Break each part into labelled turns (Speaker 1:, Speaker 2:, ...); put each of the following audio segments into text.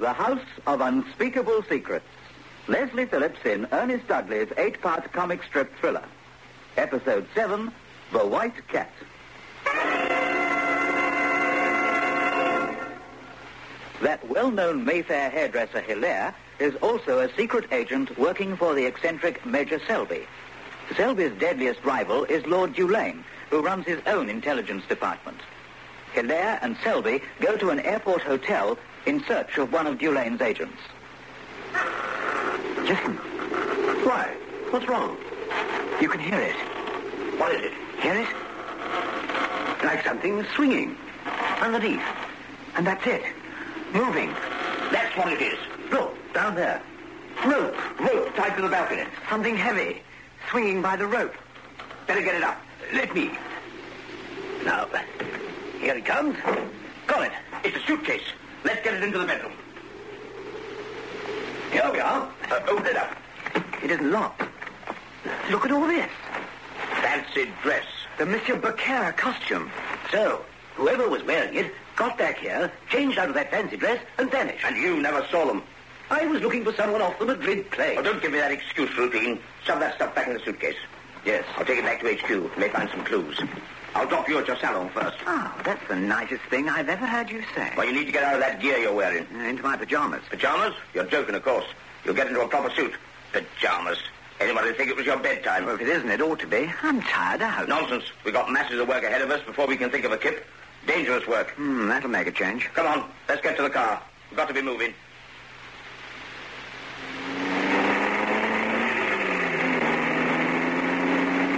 Speaker 1: The House of Unspeakable Secrets. Leslie Phillips in Ernest Dudley's 8-part comic strip thriller. Episode 7, The White Cat. That well-known Mayfair hairdresser Hilaire is also a secret agent working for the eccentric Major Selby. Selby's deadliest rival is Lord Dulane, who runs his own intelligence department. Hilaire and Selby go to an airport hotel in search of one of Dulane's agents.
Speaker 2: Listen.
Speaker 3: Why? What's wrong?
Speaker 2: You can hear it.
Speaker 3: What is it?
Speaker 2: Hear it?
Speaker 3: Like something swinging underneath.
Speaker 2: And that's it. Moving.
Speaker 3: That's what it is. Look, down there. Rope tied to the balcony.
Speaker 2: Something heavy. Swinging by the rope.
Speaker 3: Better get it up. Let me. Now, here it comes. Colin, it's a suitcase. Let's get it into the bedroom. Here we are. Open it up.
Speaker 2: It isn't locked. Look at all this.
Speaker 3: Fancy dress.
Speaker 2: The Monsieur Beccaire costume.
Speaker 3: So, whoever was wearing it got back here, changed out of that fancy dress, and vanished. And you never saw them. I was looking for someone off the Madrid plane. Oh, don't give me that excuse, Routine. Shove that stuff back in the suitcase. Yes, I'll take it back to HQ. May find some clues. I'll drop you at your salon first.
Speaker 2: Oh, that's the nicest thing I've ever heard you say.
Speaker 3: Well, you need to get out of that gear you're wearing.
Speaker 2: Into my pajamas.
Speaker 3: Pajamas? You're joking, of course. You'll get into a proper suit. Pajamas. Anybody would think it was your bedtime.
Speaker 2: Well, if it isn't, it ought to be. I'm tired out.
Speaker 3: Nonsense. We've got masses of work ahead of us before we can think of a kip. Dangerous work.
Speaker 2: That'll make a change.
Speaker 3: Come on, let's get to the car. We've got to be moving.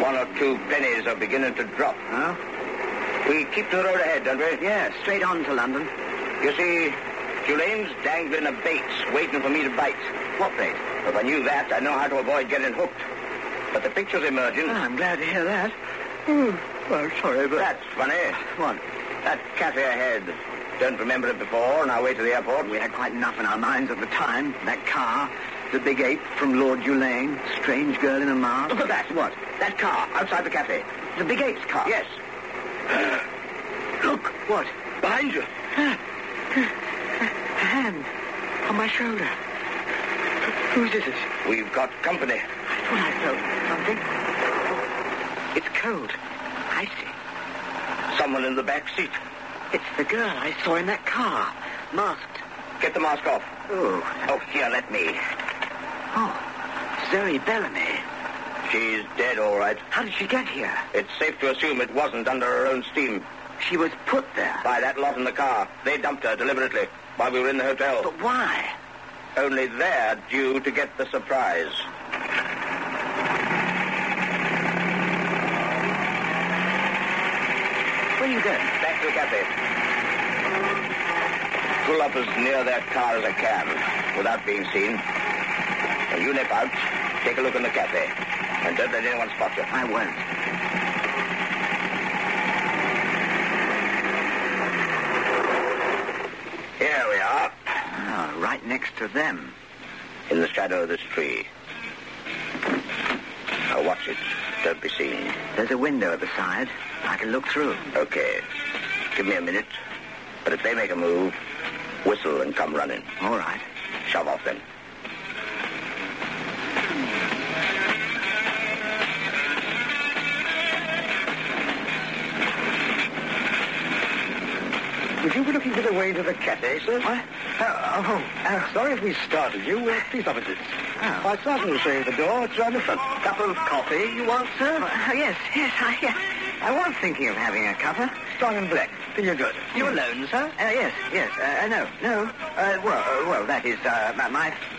Speaker 3: One or two pennies are beginning to drop.
Speaker 2: Huh?
Speaker 3: We keep to the road ahead, don't we?
Speaker 2: Yeah, straight on to London.
Speaker 3: You see, Dulane's dangling a bait, waiting for me to bite.
Speaker 2: What bait?
Speaker 3: If I knew that, I'd know how to avoid getting hooked. But the picture's emerging.
Speaker 2: Oh, I'm glad to hear that. Well, sorry, but...
Speaker 3: That's funny.
Speaker 2: What?
Speaker 3: That cafe ahead. Don't remember it before on our way to the airport.
Speaker 2: We had quite enough in our minds at the time. That car, the big ape from Lord Dulane, strange girl in a mask.
Speaker 3: Look at that.
Speaker 2: What?
Speaker 3: That car outside the cafe.
Speaker 2: The big ape's car?
Speaker 3: Yes.
Speaker 2: Look. What?
Speaker 3: Behind you.
Speaker 2: A hand on my shoulder. Whose is it?
Speaker 3: We've got company.
Speaker 2: I thought I felt something. It's cold. Icy.
Speaker 3: Someone in the back seat.
Speaker 2: It's the girl I saw in that car. Masked.
Speaker 3: Get the mask off.
Speaker 2: Oh.
Speaker 3: Oh, here, let me.
Speaker 2: Oh. Zoe Bellamy.
Speaker 3: She's dead, all right.
Speaker 2: How did she get here?
Speaker 3: It's safe to assume it wasn't under her own steam.
Speaker 2: She was put there.
Speaker 3: By that lot in the car. They dumped her deliberately while we were in the hotel.
Speaker 2: But why?
Speaker 3: Only they're due to get the surprise.
Speaker 2: Where are you going?
Speaker 3: Back to the cafe. Pull up as near their car as I can, without being seen. When you nip out, take a look in the cafe. And don't let anyone spot you.
Speaker 2: I won't.
Speaker 3: Here we are.
Speaker 2: Oh, right next to them.
Speaker 3: In the shadow of this tree. Now watch it. Don't be seen.
Speaker 2: There's a window at the side. I can look through.
Speaker 3: Okay. Give me a minute. But if they make a move, whistle and come running.
Speaker 2: All right.
Speaker 3: Shove off then.
Speaker 4: Would you be looking for the way to the cafe, sir?
Speaker 2: What?
Speaker 4: Sorry if we startled you. Please opposite.
Speaker 2: Oh.
Speaker 4: I certainly say at the door. It's round the front.
Speaker 2: Cup of coffee you want, sir? Yes. I was thinking of having a cuppa.
Speaker 4: Strong and black. Till you're good.
Speaker 2: You alone, sir? Yes. No. Well, that is,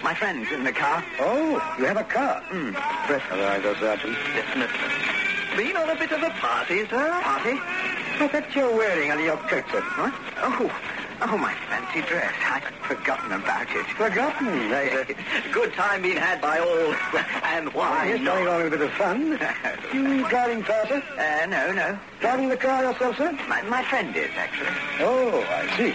Speaker 2: my friend's in the car.
Speaker 4: Oh, you have a car? Breathalyzer, Sergeant.
Speaker 2: Definitely. Been on a bit of a party, sir? Party?
Speaker 4: What's that you're wearing under your coat, sir?
Speaker 2: What? Oh, my fancy dress. I'd forgotten about it.
Speaker 4: Forgotten?
Speaker 2: Good time being had by all. And why
Speaker 4: Yes,
Speaker 2: not?
Speaker 4: going on with a bit of fun. You driving car, sir?
Speaker 2: No.
Speaker 4: Driving the car yourself, sir?
Speaker 2: My friend is, actually.
Speaker 4: Oh, I see.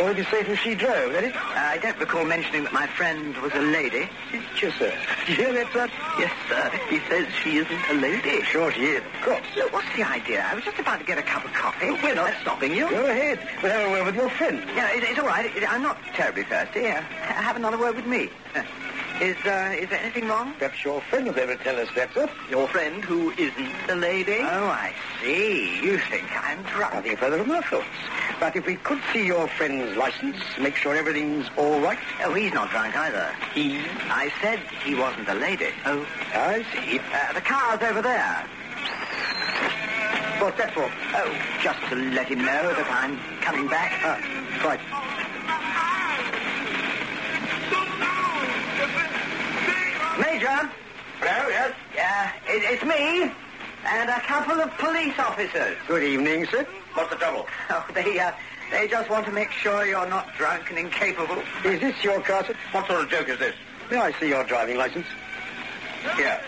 Speaker 4: Or it'd be safe if she drove, that is?
Speaker 2: I don't recall mentioning that my friend was a lady.
Speaker 4: Did you, sir? Did you hear that, sir?
Speaker 2: Yes, sir. He says she isn't a lady.
Speaker 4: Sure she is, of course.
Speaker 2: Look, what's the idea? I was just about to get a cup of coffee. We're not stopping you.
Speaker 4: Go ahead. But have a word with your friend. friend.
Speaker 2: Yeah, it's all right. I'm not terribly thirsty. Have another word with me. Is there anything wrong?
Speaker 4: Perhaps your friend will be able to tell us that, sir.
Speaker 2: Your friend who isn't a lady? Oh, I see. You think I'm drunk.
Speaker 4: Nothing further from our thoughts. But if we could see your friend's license, make sure everything's all right.
Speaker 2: Oh, he's not drunk either.
Speaker 4: He?
Speaker 2: I said he wasn't a lady.
Speaker 4: Oh, I see.
Speaker 2: The car's over there.
Speaker 4: What's that for?
Speaker 2: Oh, just to let him know that I'm coming back.
Speaker 4: Right.
Speaker 2: Major?
Speaker 3: Hello, yes?
Speaker 2: Yeah, it's me and a couple of police officers.
Speaker 4: Good evening, sir.
Speaker 3: What's the trouble?
Speaker 2: Oh, they just want to make sure you're not drunk and incapable.
Speaker 4: Is this your car, sir?
Speaker 3: What sort of joke is this?
Speaker 4: May I see your driving license?
Speaker 3: Here.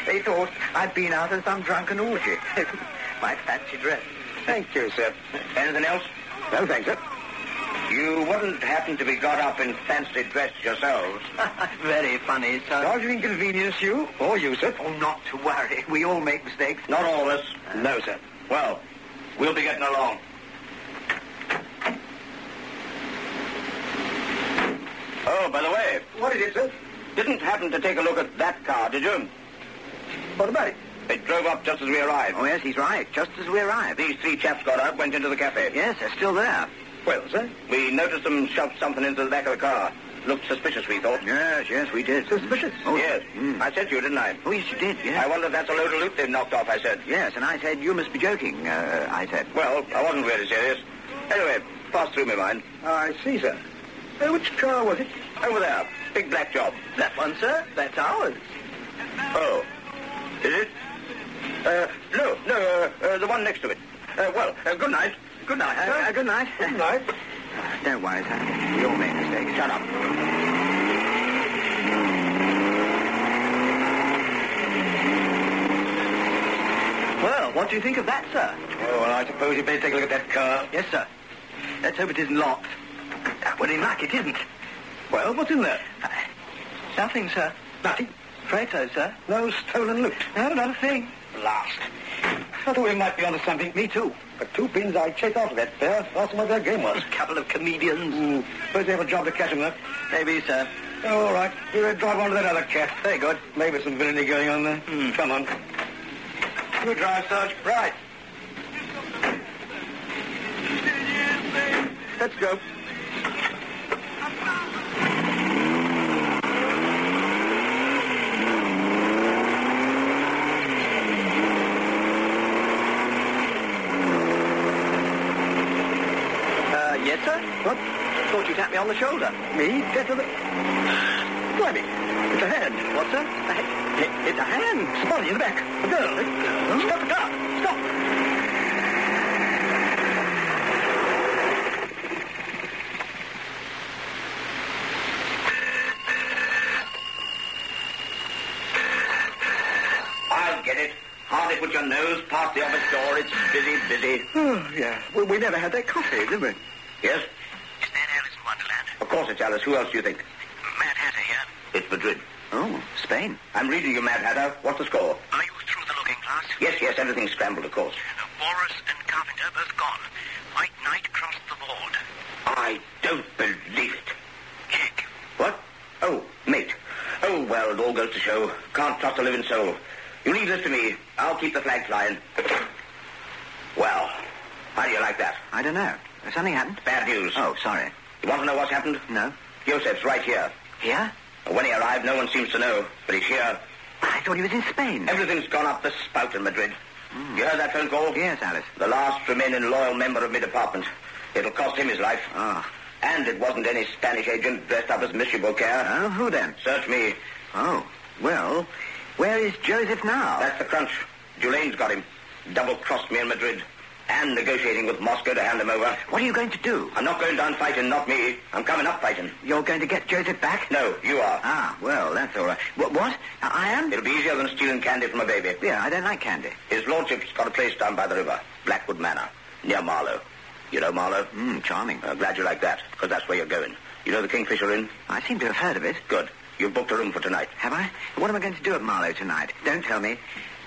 Speaker 2: They thought I'd been out of some drunken orgy. My fancy dress.
Speaker 4: Thank you, sir.
Speaker 3: Anything else?
Speaker 4: No, thanks, sir.
Speaker 3: You wouldn't happen to be got up in fancy dress yourselves?
Speaker 2: Very funny, sir.
Speaker 4: Sorry to inconvenience you, or you, sir.
Speaker 2: Oh, not to worry. We all make mistakes.
Speaker 3: Not all of us.
Speaker 4: No, sir.
Speaker 3: Well, we'll be getting along. Oh, by the way,
Speaker 4: What is it, sir?
Speaker 3: didn't happen to take a look at that car, did you?
Speaker 4: What about it?
Speaker 3: It drove up just as we arrived.
Speaker 2: Oh, yes, he's right. Just as we arrived.
Speaker 3: These three chaps got out, went into the cafe.
Speaker 2: Yes, they're still there.
Speaker 4: Well, sir.
Speaker 3: We noticed them shove something into the back of the car. Looked suspicious, we thought.
Speaker 2: Yes, we did.
Speaker 4: Suspicious?
Speaker 2: Oh,
Speaker 3: Yes. I said to you, didn't I?
Speaker 2: Oh, yes, you did, yes.
Speaker 3: I wonder if that's a load of loot they've knocked off, I said.
Speaker 2: Yes, and I said, you must be joking, I said.
Speaker 3: Well, I wasn't really serious. Anyway, passed through my mind.
Speaker 4: I see, sir. Which car was it?
Speaker 3: Over there. Big black job.
Speaker 2: That one, sir? That's ours.
Speaker 3: Oh. Is it? No, the one next to it. Good night.
Speaker 2: Good night, sir. Good night.
Speaker 4: Good night.
Speaker 2: Don't worry, sir. We all make mistakes.
Speaker 3: Shut up.
Speaker 2: Well, what do you think of that, sir?
Speaker 4: Oh, well, I suppose you'd better take a look at that car.
Speaker 2: Yes, sir. Let's hope it isn't locked. Well, in luck, it isn't.
Speaker 4: Well, what's in there?
Speaker 2: Nothing, sir.
Speaker 4: Nothing.
Speaker 2: Afraid so, sir.
Speaker 4: No stolen loot.
Speaker 2: No, not a thing.
Speaker 4: Blast. I thought we might be onto something.
Speaker 2: Me too.
Speaker 4: For 2 pins, I'd chase after that pair. Ask them what their game was.
Speaker 2: A couple of comedians.
Speaker 4: Suppose they have a job to catch them, though.
Speaker 2: Maybe, sir.
Speaker 4: Oh, all right. We'll drive on to that other cat.
Speaker 2: Very good.
Speaker 4: Maybe some villainy going on there. Come on. You drive, Sarge.
Speaker 2: Right.
Speaker 4: Let's go.
Speaker 2: Yes, sir?
Speaker 4: What?
Speaker 2: Thought you tapped me on the shoulder.
Speaker 4: Me? Get to the... Blimey. It's a hand.
Speaker 2: What, sir?
Speaker 4: It's a hand. Somebody in the back. A girl. Stop the car. Stop.
Speaker 3: I'll get it. Hardly put your nose past the office door. It's busy.
Speaker 4: Oh, yeah. Well, we never had that coffee, did we?
Speaker 3: Yes?
Speaker 5: Is that Alice in Wonderland?
Speaker 3: Of course it's Alice. Who else do you think?
Speaker 5: Mad Hatter here.
Speaker 3: It's Madrid.
Speaker 2: Oh, Spain.
Speaker 3: I'm reading you, Mad Hatter. What's the score?
Speaker 5: Are you through the looking glass?
Speaker 3: Yes, everything's scrambled, of course.
Speaker 5: Walrus and Carpenter both gone. White Knight crossed the board.
Speaker 3: I don't believe it.
Speaker 5: Check.
Speaker 3: What? Oh, mate. Oh, well, it all goes to show. Can't trust a living soul. You leave this to me. I'll keep the flag flying. Well, how do you like that?
Speaker 2: I don't know. Has something happened?
Speaker 3: Bad news.
Speaker 2: Oh, sorry.
Speaker 3: You want to know what's happened?
Speaker 2: No.
Speaker 3: Joseph's right here.
Speaker 2: Here?
Speaker 3: When he arrived, no one seems to know, but he's here.
Speaker 2: I thought he was in Spain.
Speaker 3: Everything's gone up the spout in Madrid. You heard that phone call?
Speaker 2: Yes, Alice.
Speaker 3: The last remaining loyal member of my department. It'll cost him his life.
Speaker 2: Oh.
Speaker 3: And it wasn't any Spanish agent dressed up as Monsieur Beaucaire.
Speaker 2: Oh, who then?
Speaker 3: Search me.
Speaker 2: Oh, well, where is Joseph now?
Speaker 3: That's the crunch. Julane's got him. Double-crossed me in Madrid. And negotiating with Moscow to hand him over.
Speaker 2: What are you going to do?
Speaker 3: I'm not going down fighting, not me. I'm coming up fighting.
Speaker 2: You're going to get Joseph back?
Speaker 3: No, you are.
Speaker 2: Ah, well, that's all right. What? I am?
Speaker 3: It'll be easier than stealing candy from a baby.
Speaker 2: Yeah, I don't like candy.
Speaker 3: His lordship's got a place down by the river, Blackwood Manor, near Marlow. You know Marlow?
Speaker 2: Charming.
Speaker 3: Glad you like that, because that's where you're going. You know the Kingfisher Inn?
Speaker 2: I seem to have heard of it.
Speaker 3: Good. You've booked a room for tonight.
Speaker 2: Have I? What am I going to do at Marlow tonight? Don't tell me.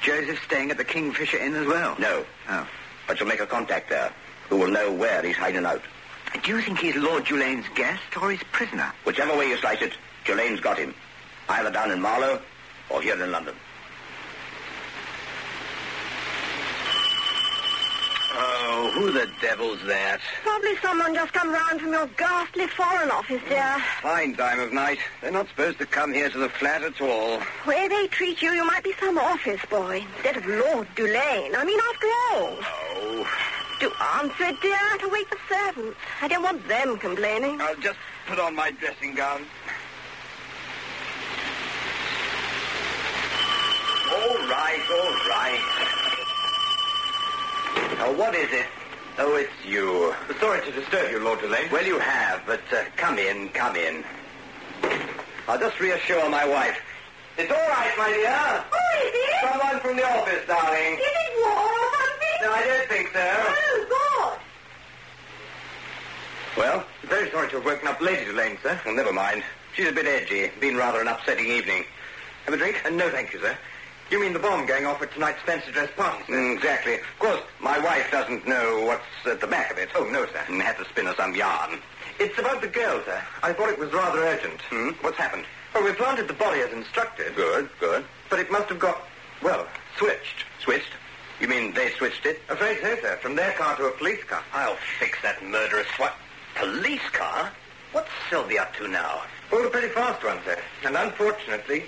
Speaker 2: Joseph's staying at the Kingfisher Inn as well.
Speaker 3: No.
Speaker 2: Oh.
Speaker 3: But you'll make a contact there, who will know where he's hiding out.
Speaker 2: Do you think he's Lord Dulane's guest or his prisoner?
Speaker 3: Whichever way you slice it, Dulane's got him. Either down in Marlow or here in London.
Speaker 2: Oh, who the devil's that?
Speaker 6: Probably someone just come round from your ghastly Foreign Office, dear.
Speaker 2: Fine time of night. They're not supposed to come here to the flat at all.
Speaker 6: The way they treat you, you might be some office boy instead of Lord Dulane. I mean, after all.
Speaker 2: Oh.
Speaker 6: Do answer it, dear, to wake the servants. I don't want them complaining.
Speaker 2: I'll just put on my dressing gown. All right. Now, what is it? Oh, it's you.
Speaker 4: Sorry to disturb you, Lord Dulane.
Speaker 2: Well, you have, but come in. I'll just reassure my wife. It's all right, my dear.
Speaker 6: Oh, is it?
Speaker 2: Someone from the office, darling.
Speaker 6: Is it war or something?
Speaker 2: No, I don't think so.
Speaker 6: Oh, God.
Speaker 2: Well,
Speaker 4: Very sorry to have woken up Lady Dulane, sir.
Speaker 2: well, never mind. She's a bit edgy. Been rather an upsetting evening. Have a drink?
Speaker 4: No, thank you, sir. You mean the bomb going off at tonight's fancy dress party, sir?
Speaker 2: Exactly. Of course, my wife doesn't know what's at the back of it.
Speaker 4: Oh, no, sir.
Speaker 2: And had to spin her some yarn.
Speaker 4: It's about the girl, sir. I thought it was rather urgent.
Speaker 2: What's happened?
Speaker 4: Well, we planted the body as instructed.
Speaker 2: Good.
Speaker 4: But it must have got, well, switched.
Speaker 2: Switched? You mean they switched it?
Speaker 4: Afraid so, sir. From their car to a police car.
Speaker 2: I'll fix that murderous police car? What's Sylvia up to now?
Speaker 4: Pulled a pretty fast one, sir. And unfortunately,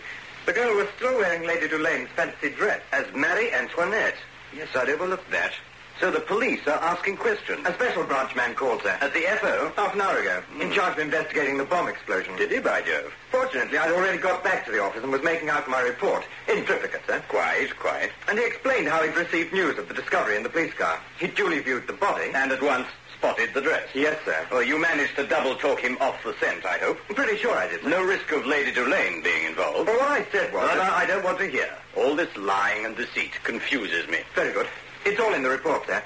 Speaker 4: the girl was still wearing Lady Dulane's fancy dress.
Speaker 2: As Marie Antoinette? Yes, I'd overlooked that. So the police are asking questions.
Speaker 4: A special branch man called, sir.
Speaker 2: At the FO?
Speaker 4: Half an hour ago. In charge of investigating the bomb explosion.
Speaker 2: Did he, by Jove?
Speaker 4: Fortunately, I'd already got back to the office and was making out my report. In triplicate, sir.
Speaker 2: Quite.
Speaker 4: And he explained how he'd received news of the discovery in the police car. He duly viewed the body.
Speaker 2: And at once spotted the dress?
Speaker 4: Yes, sir.
Speaker 2: Well, you managed to double-talk him off the scent, I hope.
Speaker 4: I'm pretty sure I did, sir.
Speaker 2: No risk of Lady Dulane being involved?
Speaker 4: Well, what I said was...
Speaker 2: No, I don't want to hear. All this lying and deceit confuses me.
Speaker 4: Very good. It's all in the report, sir.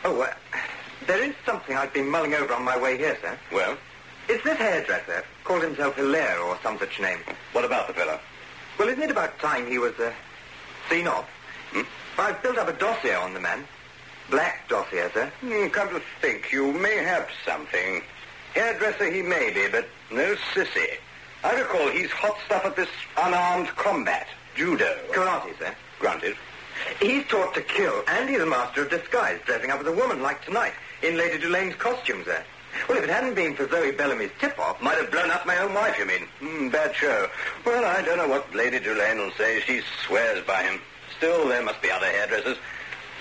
Speaker 4: Oh, there is something I've been mulling over on my way here, sir.
Speaker 2: Well?
Speaker 4: It's this hairdresser, called himself Hilaire or some such name.
Speaker 2: What about the fellow?
Speaker 4: Well, isn't it about time he was, seen off? I've built up a dossier on the man. Black dossier, sir.
Speaker 2: Come to think, you may have something. Hairdresser he may be, but no sissy. I recall he's hot stuff at this unarmed combat, judo.
Speaker 4: Karate, sir.
Speaker 2: Granted.
Speaker 4: He's taught to kill, and he's a master of disguise, dressing up as a woman like tonight, in Lady Dulane's costume, sir. Well, if it hadn't been for Zoe Bellamy's tip-off...
Speaker 2: Might have blown up my own wife, you mean? Bad show. Well, I don't know what Lady Dulane will say. She swears by him. Still, there must be other hairdressers.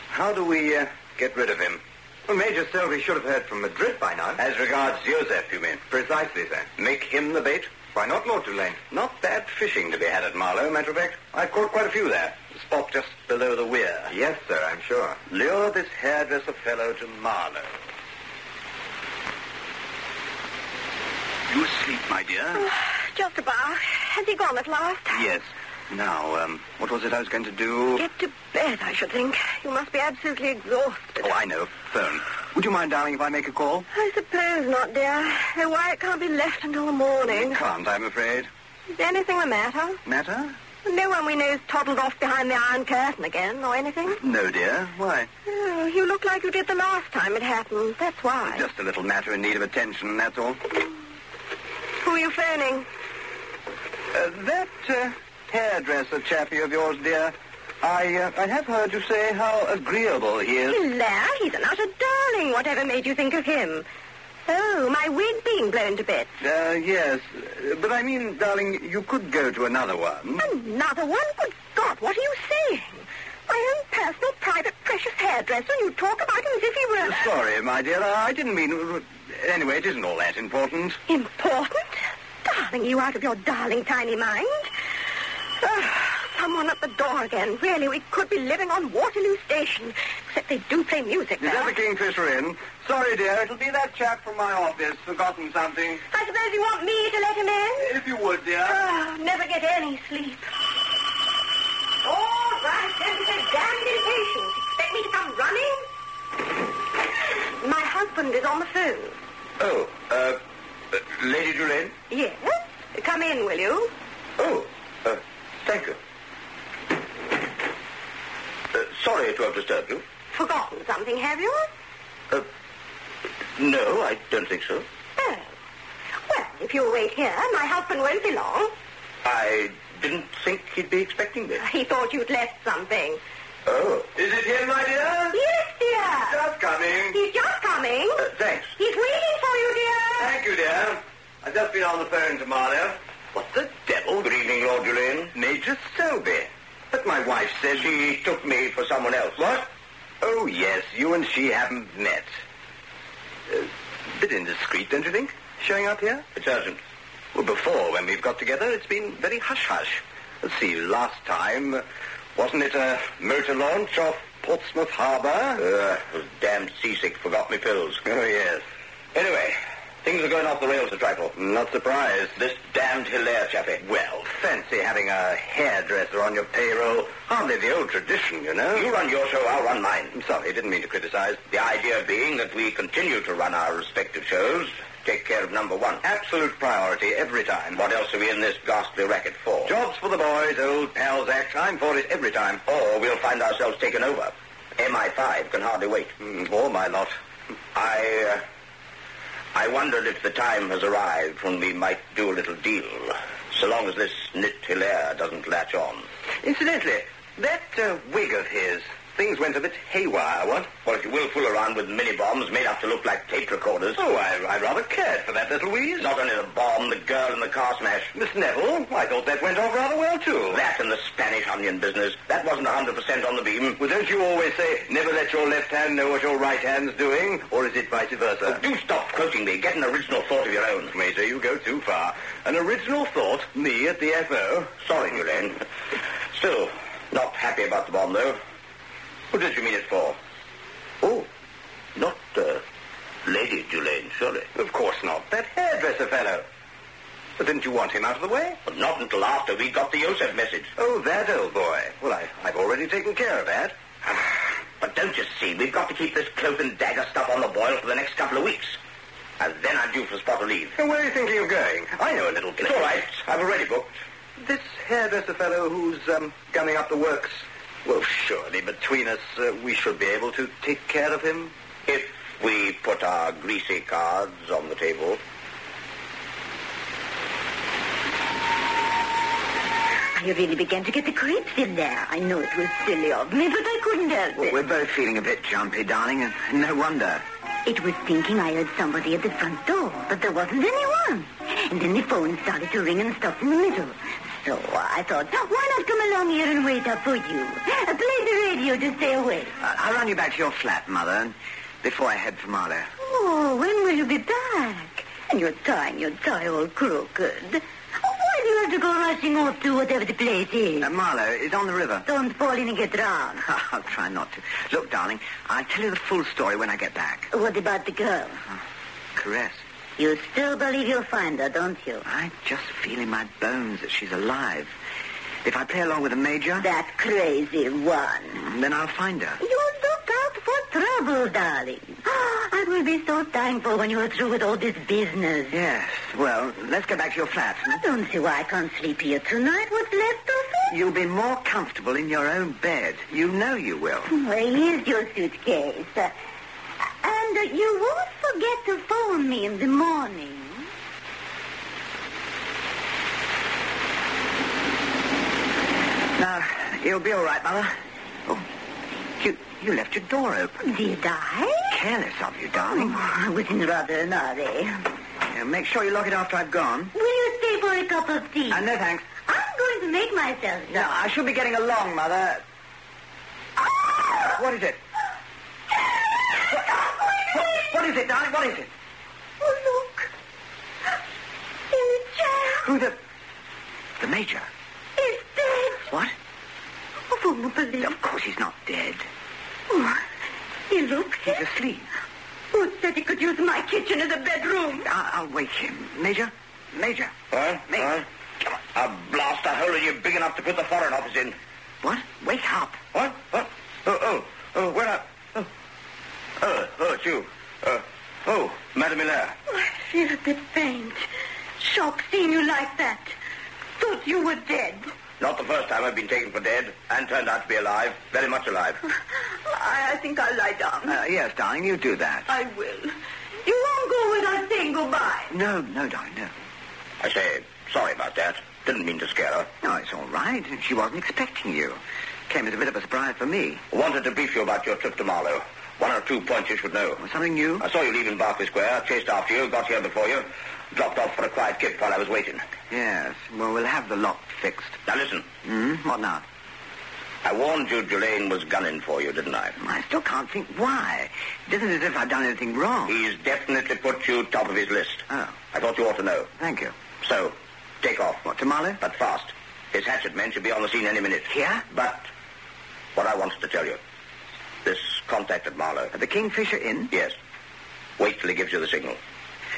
Speaker 2: How do we get rid of him?
Speaker 4: Well, Major Selby should have heard from Madrid by now.
Speaker 2: As regards Joseph, you mean?
Speaker 4: Precisely, sir.
Speaker 2: Make him the bait?
Speaker 4: Why not, Lord Dulane?
Speaker 2: Not bad fishing to be had at Marlow, matter of fact. I've caught quite a few there. Spot just below the weir.
Speaker 4: Yes, sir, I'm sure.
Speaker 2: Lure this hairdresser fellow to Marlow. You asleep, my dear?
Speaker 6: Just about. Has he gone at last?
Speaker 2: Yes. Now, what was it I was going to do?
Speaker 6: Get to bed, I should think. You must be absolutely exhausted.
Speaker 2: Oh, I know. Phone. Would you mind, darling, if I make a call?
Speaker 6: I suppose not, dear. Though why it can't be left until the morning.
Speaker 2: Can't, I'm afraid.
Speaker 6: Is anything the matter?
Speaker 2: Matter?
Speaker 6: No one we know's toddled off behind the Iron Curtain again, or anything?
Speaker 2: No, dear. Why?
Speaker 6: Oh, you look like you did the last time it happened. That's why.
Speaker 2: Just a little matter in need of attention, that's all.
Speaker 6: Who are you phoning?
Speaker 2: That hairdresser chappie of yours, dear. I have heard you say how agreeable he is.
Speaker 6: Hilaire, he's an utter darling. Whatever made you think of him? Oh, my wig being blown to bits.
Speaker 2: Yes. But I mean, darling, you could go to another one.
Speaker 6: Another one? Good God, what are you saying? My own personal, private, precious hairdresser, and you talk about him as if he were...
Speaker 2: Sorry, my dear, I didn't mean... Anyway, it isn't all that important.
Speaker 6: Important? Darling, you out of your darling tiny mind? Someone at the door again. Really, we could be living on Waterloo Station. Except they do play music
Speaker 2: Is
Speaker 6: there.
Speaker 2: that the Kingfisher Inn? Sorry, dear, it'll be that chap from my office. Forgotten something.
Speaker 6: I suppose you want me to let him in?
Speaker 2: If you would, dear.
Speaker 6: Never get any sleep. All right, don't be so damned impatient. Expect me to come running? My husband is on the phone.
Speaker 2: Oh, Lady Dulane?
Speaker 6: Yes? Come in, will you?
Speaker 2: Oh, thank you. Sorry to have disturbed you.
Speaker 6: Forgotten something, have you?
Speaker 3: No, I don't think so.
Speaker 6: Oh. Well, if you wait here, my husband won't be long.
Speaker 3: I didn't think he'd be expecting me.
Speaker 6: He thought you'd left something.
Speaker 3: Oh.
Speaker 2: Is it him, my dear?
Speaker 6: Yes, dear.
Speaker 2: Just coming.
Speaker 6: He's just coming.
Speaker 3: Thanks.
Speaker 6: He's waiting for you, dear.
Speaker 2: Thank you, dear. I've just been on the phone to Marlowe.
Speaker 3: What the devil? Good evening, Lord Julian.
Speaker 2: Major Selby.
Speaker 3: But my wife said she took me for someone else.
Speaker 2: What? Oh, yes, you and she haven't met. Bit indiscreet, don't you think? Showing up here?
Speaker 3: It's urgent.
Speaker 2: Well, before, when we've got together, it's been very hush-hush. Let's see, last time, wasn't it a motor launch off Portsmouth Harbour?
Speaker 3: I was damned seasick, forgot my pills.
Speaker 2: Oh, yes.
Speaker 3: Anyway, things are going off the rails a trifle.
Speaker 2: Not surprised.
Speaker 3: This damned Hilaire chappie.
Speaker 2: Well, fancy having a hairdresser on your payroll. Hardly the old tradition, you know.
Speaker 3: You run your show, I'll run mine.
Speaker 2: I'm sorry, didn't mean to criticize.
Speaker 3: The idea being that we continue to run our respective shows, take care of number one.
Speaker 2: Absolute priority every time.
Speaker 3: What else are we in this ghastly racket for?
Speaker 2: Jobs for the boys, old pals act. I'm for it every time.
Speaker 3: Or we'll find ourselves taken over. MI5 can hardly wait.
Speaker 2: Or my lot.
Speaker 3: I wondered if the time has arrived when we might do a little deal, so long as this Nit Hilaire doesn't latch on.
Speaker 2: Incidentally, that wig of his, things went a bit haywire, what?
Speaker 3: Well, if you will fool around with mini-bombs made up to look like tape recorders.
Speaker 2: Oh, I rather cared for that little wheeze.
Speaker 3: Not only the bomb, the girl, and the car smash.
Speaker 2: Miss Neville, I thought that went off rather well, too.
Speaker 3: That and the Spanish onion business. That wasn't 100% on the beam.
Speaker 2: Well, don't you always say, never let your left hand know what your right hand's doing? Or is it vice versa?
Speaker 3: Do stop quoting me. Get an original thought of your own.
Speaker 2: Major, you go too far. An original thought? Me at the FO?
Speaker 3: Sorry, Julian. Still, not happy about the bomb, though. Who did you mean it for? Oh, not, Lady Julian, surely.
Speaker 2: Of course not. That hairdresser fellow. But didn't you want him out of the way?
Speaker 3: But not until after we got the Yosef message.
Speaker 2: Oh, that old boy. Well, I've already taken care of that.
Speaker 3: But don't you see, we've got to keep this cloak and dagger stuff on the boil for the next couple of weeks. And then I'm due for a spot of leave.
Speaker 2: And where are you thinking of going? I know a little place.
Speaker 3: It's all right. I've already booked.
Speaker 2: This hairdresser fellow who's gumming up the works, well, surely between us we should be able to take care of him.
Speaker 3: If we put our greasy cards on the table.
Speaker 7: I really began to get the creeps in there. I know it was silly of me, but I couldn't help it.
Speaker 1: We're both feeling a bit jumpy, darling, and no wonder.
Speaker 7: It was thinking I heard somebody at the front door, but there wasn't anyone. And then the phone started to ring and stop in the middle. So I thought, why not come along here and wait up for you? Play the radio to stay awake.
Speaker 1: I'll run you back to your flat, Mother, before I head for Marlowe.
Speaker 7: Oh, when will you be back? And you're tying your tie all crooked. Why do you have to go rushing off to whatever the place is?
Speaker 1: Marlowe is on the river.
Speaker 7: Don't fall in and get drowned.
Speaker 1: I'll try not to. Look, darling, I'll tell you the full story when I get back.
Speaker 7: What about the girl?
Speaker 1: Caress.
Speaker 7: You still believe you'll find her, don't you?
Speaker 1: I just feel in my bones that she's alive. If I play along with the Major...
Speaker 7: That crazy one.
Speaker 1: Then I'll find her.
Speaker 7: You look out for trouble, darling. I will be so thankful when you're through with all this business.
Speaker 1: Yes. Well, let's get back to your flat.
Speaker 7: I don't see why I can't sleep here tonight. What's left of it?
Speaker 1: You'll be more comfortable in your own bed. You know you will.
Speaker 7: Well, here's your suitcase. And you won't forget to phone me in the morning.
Speaker 1: Now, you'll be all right, Mother. Oh, you left your door open.
Speaker 7: Did I?
Speaker 1: Careless of you, darling.
Speaker 7: Oh, I was in rather a hurry.
Speaker 1: Make sure you lock it after I've gone.
Speaker 7: Will you stay for a cup of tea?
Speaker 1: No, thanks.
Speaker 7: I'm going to make myself.
Speaker 1: No, I should be getting along, Mother. What is it? What is it, darling? What is it?
Speaker 7: Oh, look. In the chair.
Speaker 1: Who the Major?
Speaker 7: He's dead.
Speaker 1: What?
Speaker 7: Oh, I won't believe.
Speaker 1: Of course he's not dead.
Speaker 7: Oh, he looks.
Speaker 1: He's asleep.
Speaker 7: Who said he could use my kitchen as a bedroom?
Speaker 1: I'll wake him. Major? Major?
Speaker 3: Huh?
Speaker 1: Major?
Speaker 3: Come on. I'll blast a hole in you big enough to put the Foreign Office in.
Speaker 1: What? Wake up.
Speaker 3: What? Where are... Oh, it's you. Madame Hilaire.
Speaker 7: I feel a bit faint. Shocked seeing you like that. Thought you were dead.
Speaker 3: Not the first time I've been taken for dead and turned out to be alive. Very much alive.
Speaker 7: I think I'll lie down.
Speaker 1: Yes, darling, you do that.
Speaker 7: I will. without saying goodbye.
Speaker 3: No, darling, no.
Speaker 2: I say, sorry about that. Didn't mean to scare her.
Speaker 3: No, it's all right. She wasn't expecting you. Came as a bit of a surprise for me.
Speaker 2: Wanted to brief you about your trip to Marlow. 1 or 2 points you should know.
Speaker 3: Something new?
Speaker 2: I saw you leaving Berkeley Square, chased after you, got here before you, dropped off for a quiet kip while I was waiting.
Speaker 3: Yes. Well, we'll have the lock fixed.
Speaker 2: Now listen.
Speaker 3: What now?
Speaker 2: I warned you Julaine was gunning for you, didn't I?
Speaker 3: I still can't think why. It isn't as if I've done anything wrong.
Speaker 2: He's definitely put you top of his list.
Speaker 3: Oh.
Speaker 2: I thought you ought to know.
Speaker 3: Thank you.
Speaker 2: So, take off.
Speaker 3: What, to Marlow?
Speaker 2: But fast. His hatchet men should be on the scene any minute.
Speaker 3: Here?
Speaker 2: But what I wanted to tell you. This contact at Marlow.
Speaker 3: At the Kingfisher Inn?
Speaker 2: Yes. Wait till he gives you the signal.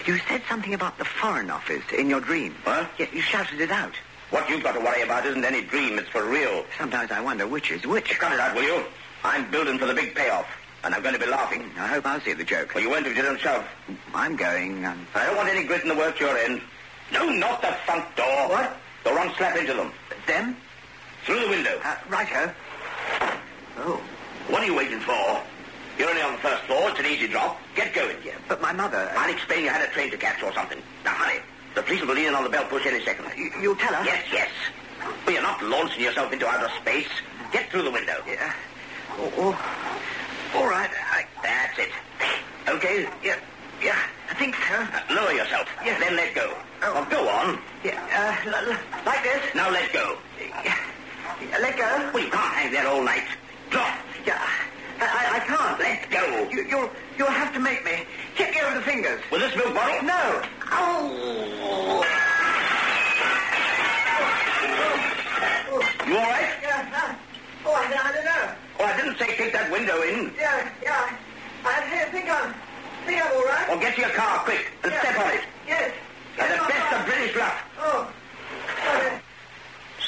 Speaker 3: You said something about the Foreign Office in your dream.
Speaker 2: Huh?
Speaker 3: Yeah, you shouted it out.
Speaker 2: What you've got to worry about isn't any dream. It's for real.
Speaker 3: Sometimes I wonder which is which.
Speaker 2: Cut it out, will you? I'm building for the big payoff, and I'm going to be laughing.
Speaker 3: I hope I'll see the joke.
Speaker 2: Well, you won't if you don't shove.
Speaker 3: I'm going.
Speaker 2: I don't want any grit in the works your end. No, not the front door.
Speaker 3: What?
Speaker 2: Go run slap into them.
Speaker 3: Them?
Speaker 2: Through the window.
Speaker 3: Righto. Oh.
Speaker 2: What are you waiting for? You're only on the first floor. It's an easy drop. Get going.
Speaker 3: Yeah, but my mother...
Speaker 2: I'll explain you had a train to catch or something. Now, hurry. The police will be leaning on the bell push any second.
Speaker 3: You'll tell her?
Speaker 2: Yes. But you're not launching yourself into outer space. Get through the window.
Speaker 3: Yeah. All right.
Speaker 2: That's it.
Speaker 3: Okay. Yeah, I think so.
Speaker 2: Lower yourself.
Speaker 3: Yeah.
Speaker 2: Then let go.
Speaker 3: Oh.
Speaker 2: Go on.
Speaker 3: Yeah, like this?
Speaker 2: Now let go.
Speaker 3: Let go?
Speaker 2: Well, you can't hang there all night. Drop.
Speaker 3: Yeah, I can't.
Speaker 2: Let go.
Speaker 3: You'll have to make me. Hit me over the fingers.
Speaker 2: With this milk bottle?
Speaker 3: No.
Speaker 2: Oh. You all right?
Speaker 3: Yeah. I don't know.
Speaker 2: Oh, I didn't say kick that window in.
Speaker 3: Yeah. I think I'm all right.
Speaker 2: Well, get to your car, quick, and step on it.
Speaker 3: Yes.
Speaker 2: And the best of British luck.
Speaker 3: Oh. Okay.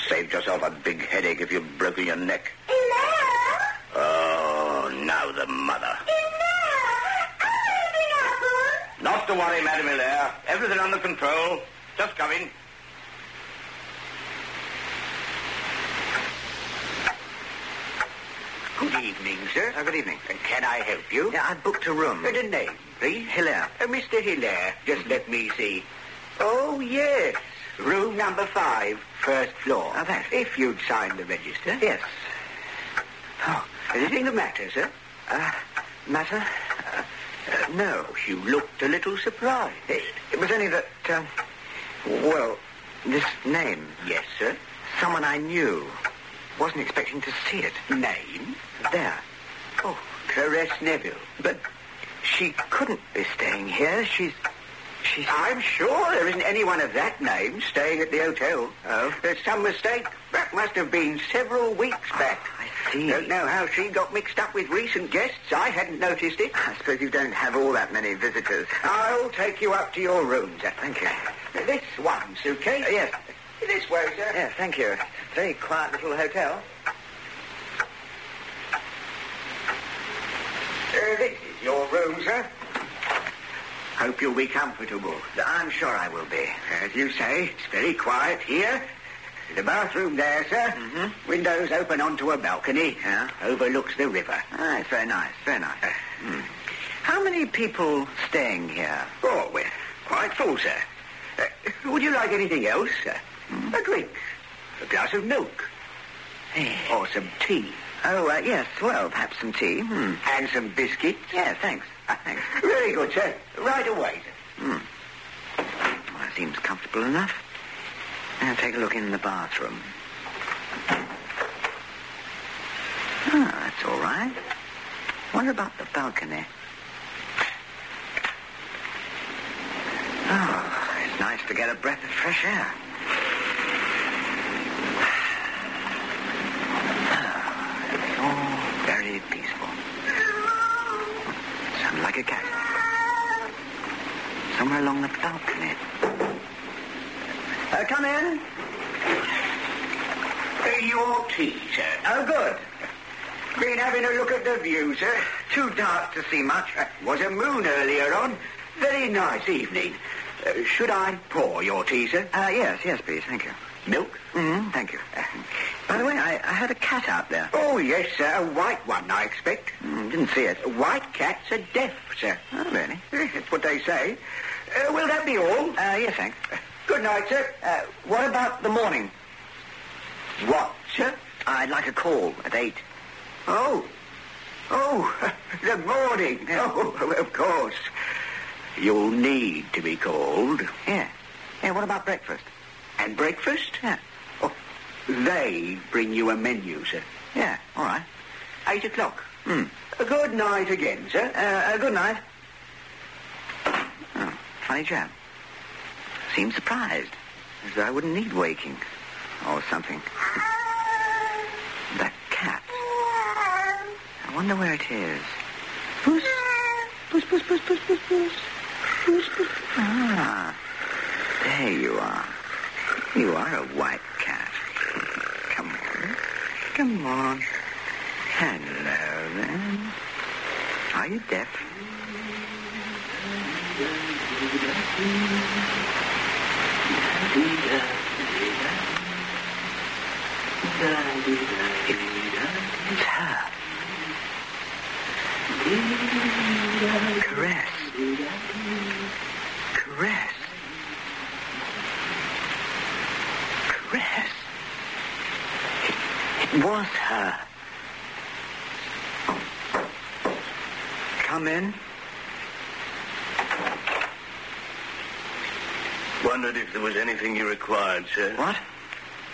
Speaker 2: Saved yourself a big headache if you've broken your neck.
Speaker 7: Hello?
Speaker 2: Oh, now the mother. Not to worry, Madame Hilaire. Everything under control. Just coming.
Speaker 3: Good evening, sir. Good evening.
Speaker 1: Can I help you?
Speaker 3: Yeah, I booked a room.
Speaker 1: The name, please.
Speaker 3: Hilaire.
Speaker 1: Mr. Hilaire, just let me see. Oh, yes. Room number 5, first floor.
Speaker 3: Oh, thanks.
Speaker 1: If you'd sign the register.
Speaker 3: Yes.
Speaker 1: Oh, anything the matter, sir?
Speaker 3: Matter? No.
Speaker 1: You looked a little surprised.
Speaker 3: It was only that, this name.
Speaker 1: Yes, sir.
Speaker 3: Someone I knew. Wasn't expecting to see it.
Speaker 1: Name?
Speaker 3: There.
Speaker 1: Oh, Clarence Neville.
Speaker 3: But she couldn't be staying here. She's...
Speaker 1: I'm sure there isn't anyone of that name staying at the hotel.
Speaker 3: Oh?
Speaker 1: There's some mistake. That must have been several weeks back.
Speaker 3: I see.
Speaker 1: Don't know how she got mixed up with recent guests. I hadn't noticed it.
Speaker 3: I suppose you don't have all that many visitors.
Speaker 1: I'll take you up to your rooms.
Speaker 3: Thank you.
Speaker 1: This one, suitcase?
Speaker 3: Yes.
Speaker 1: This way, sir.
Speaker 3: Yes, thank you. Very quiet little hotel.
Speaker 1: This is your room, sir. Hope you'll be comfortable.
Speaker 3: I'm sure I will be.
Speaker 1: As you say, it's very quiet here. The bathroom there, sir.
Speaker 3: Mm-hmm.
Speaker 1: Windows open onto a balcony.
Speaker 3: Yeah.
Speaker 1: Overlooks the river.
Speaker 3: Ah, it's very nice, very nice. How many people staying here?
Speaker 1: Oh, we're quite full, sir. Would you like anything else, sir? A drink? A glass of milk? Or some tea?
Speaker 3: Oh, yes, well, perhaps some tea.
Speaker 1: And some biscuits?
Speaker 3: Yeah, thanks. Thanks.
Speaker 1: Very good, sir. Right away, sir.
Speaker 3: Well, that seems comfortable enough. Now, take a look in the bathroom. That's all right. What about the balcony? Oh, it's nice to get a breath of fresh air. It's all very peaceful. Sounds like a cat. Somewhere along the balcony. Come in.
Speaker 1: Your tea, sir.
Speaker 3: Oh, good.
Speaker 1: Been having a look at the view, sir.
Speaker 3: Too dark to see much.
Speaker 1: Was a moon earlier on. Very nice evening.
Speaker 3: Should I pour your tea, sir?
Speaker 1: Yes, please, thank you.
Speaker 3: Milk?
Speaker 1: Thank you. By the way, I heard a cat out there.
Speaker 3: Oh, yes, sir. A white one, I expect.
Speaker 1: Didn't see it.
Speaker 3: White cats are deaf, sir.
Speaker 1: Oh, really?
Speaker 3: That's what they say. Will that be all?
Speaker 1: Yes, thanks.
Speaker 3: Good night, sir.
Speaker 1: What about the morning?
Speaker 3: What, sir?
Speaker 1: I'd like a call at 8.
Speaker 3: Oh, the morning.
Speaker 1: Yeah.
Speaker 3: Oh, of course. You'll need to be called.
Speaker 1: Yeah. What about breakfast?
Speaker 3: And breakfast?
Speaker 1: Yeah.
Speaker 3: Oh, they bring you a menu, sir.
Speaker 1: Yeah, all right.
Speaker 3: 8 o'clock. Good night again, sir.
Speaker 1: Good night. Oh, funny chap. Seems surprised. As though I wouldn't need waking. Or something. That cat. I wonder where it is. Puss. Puss, puss, puss, puss, puss, puss. Puss, puss. Ah, there you are. You are a white cat. Come on. Come on. Hello, then. Are you deaf? It's her. Caress. Caress. Caress. It was her. Come in.
Speaker 2: Wondered if there was anything you required, sir.
Speaker 1: What?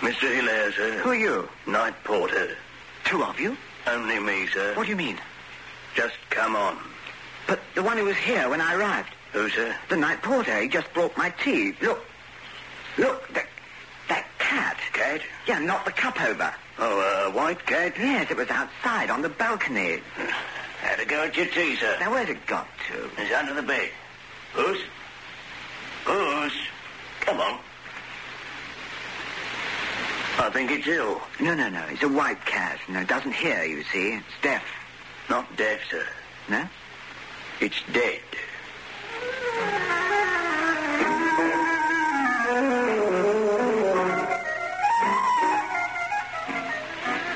Speaker 2: Mr. Hilaire, sir.
Speaker 1: Who are you?
Speaker 2: Night porter.
Speaker 1: 2 of you?
Speaker 2: Only me, sir.
Speaker 1: What do you mean?
Speaker 2: Just come on.
Speaker 1: But the one who was here when I arrived.
Speaker 2: Who, sir?
Speaker 1: The night porter. He just brought my tea. Look. Look, that cat.
Speaker 2: Cat?
Speaker 1: Yeah, knocked the cup over.
Speaker 2: Oh, a white cat?
Speaker 1: Yes, it was outside on the balcony.
Speaker 2: Had a go at your tea, sir.
Speaker 1: Now, where's it got to?
Speaker 2: It's under the bed. Puss? Puss? Come on. I think it's ill.
Speaker 1: No. It's a white cat. No, it doesn't hear, you see. It's deaf.
Speaker 2: Not deaf, sir.
Speaker 1: No?
Speaker 2: It's dead.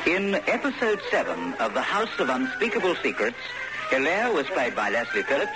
Speaker 1: In episode 7 of The House of Unspeakable Secrets, Hilaire was played by Leslie Phillips.